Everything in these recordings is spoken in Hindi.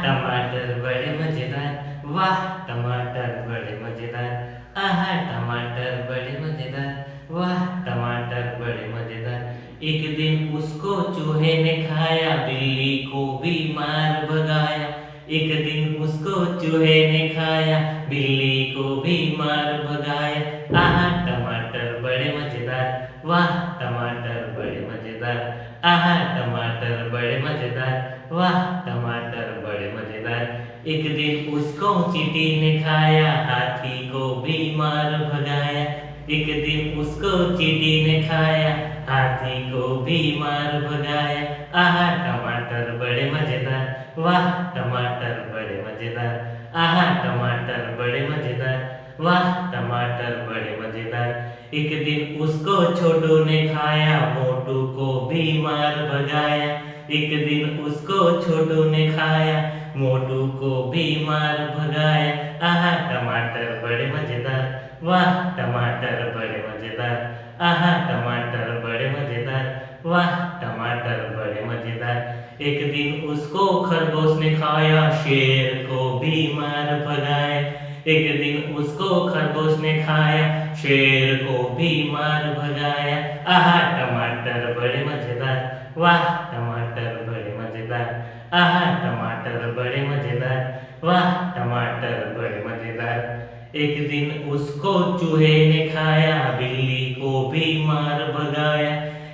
टमाटर बड़े मजेदार, वाह टमाटर बड़े मजेदार, आहा टमाटर बड़े मजेदार, वाह टमाटर बड़े मजेदार। एक दिन उसको चूहे ने खाया, बिल्ली को भी मार भगाया। एक दिन उसको चूहे ने खाया, बिल्ली को भी मार भगाया। आहा टमाटर बड़े मजेदार, वाह टमाटर बड़े मजेदार, आहा टमाटर बड़े मजेदार, वाह टमाटर बड़े मजेदार। एक दिन उसको चींटी ने खाया, हाथी को भी मार भगाया। एक दिन उसको चींटी ने खाया, हाथी को भी मार भगाया। आहा टमाटर बड़े मजेदार, वाह टमाटर बड़े मजेदार, आहा टमाटर बड़े मजेदार, वाह टमाटर बड़े मजेदार। एक दिन उसको छोटू ने खाया, मोटू को भी मार भगाया। एक दिन उसको छोटू ने खाया, मोटू को भी मार भगाया। आहा टमाटर बड़े मजेदार, वाह टमाटर बड़े मजेदार, आहा टमाटर बड़े मजेदार, वाह टमाटर बड़े मजेदार। एक दिन उसको खरगोश ने खाया, शेर को भी मार भगाया। एक दिन उसको खरगोश ने खाया, शेर को भी मार भगाया। आहा टमाटर बड़े मजेदार, वाह टमाटर बड़े मजेदार, आहा टमाटर बड़े मजेदार, वाह टमाटर बड़े मजेदार। एक दिन उसको चूहे ने खाया, बिल्ली को भी मार भगाया।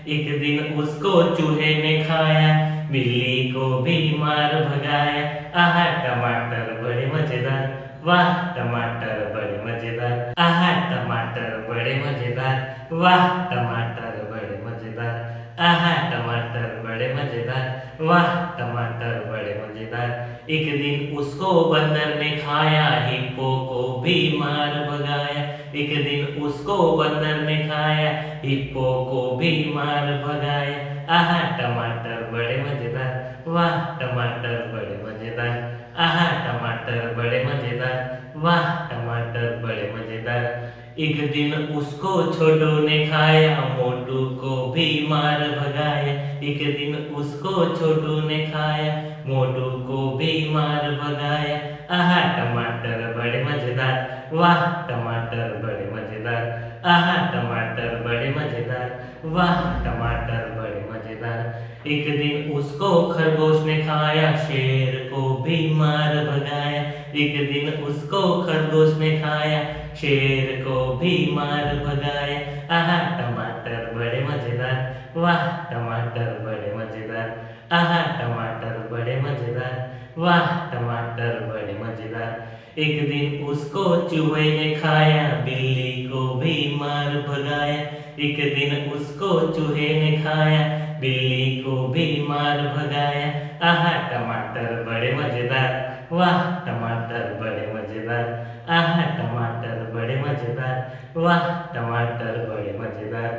एक दिन उसको चूहे ने खाया, बिल्ली को भी मार भगाया। आहा टमाटर बड़े मजेदार, वाह टमाटर बड़े मजेदार, आहा टमाटर बड़े मजेदार, वाह टमाटर बड़े मजेदार, आहा टमाटर बड़े मजेदार, वाह टमाटर बड़े मजेदार। एक दिन उसको बंदर ने खाया, हिप्पो को भी मार भगाया। एक दिन उसको बंदर ने खाया, हिप्पो को भी मार भगाया। आहा टमाटर बड़े मजेदार, वाह टमाटर बड़े मजेदार, आहा टमाटर बड़े मजेदार, वाह टमाटर बड़े मजेदार। एक दिन उसको छोटू ने खाया, मोटू को भी मार भगाया। एक दिन उसको छोटू ने खाया, मोटू को भी मार भगाया। आहा टमाटर बड़े मजेदार, वाह टमाटर बड़े मजेदार, आहा टमाटर बड़े मजेदार, वाह टमाटर बड़े मजेदार। एक दिन उसको खरगोश ने खाया, शेर को भी मार भगाया। एक दिन उसको खरगोश ने खाया, शेर को भी मार भगाया। आहा टमाटर बड़े मजेदार, वाह टमाटर बड़े मजेदार, आहा टमाटर बड़े मजेदार, वाह टमाटर बड़े मजेदार। एक दिन उसको चूहे ने खाया, बिल्ली को भी मार भगाया। एक दिन उसको चूहे ने खाया, बिल्ली को भी मार भगाया। आहा टमाटर बड़े मजेदार, वाह टमाटर बड़े मजेदार, आहा टमाटर बड़े मजेदार, वाह टमाटर बड़े मजेदार।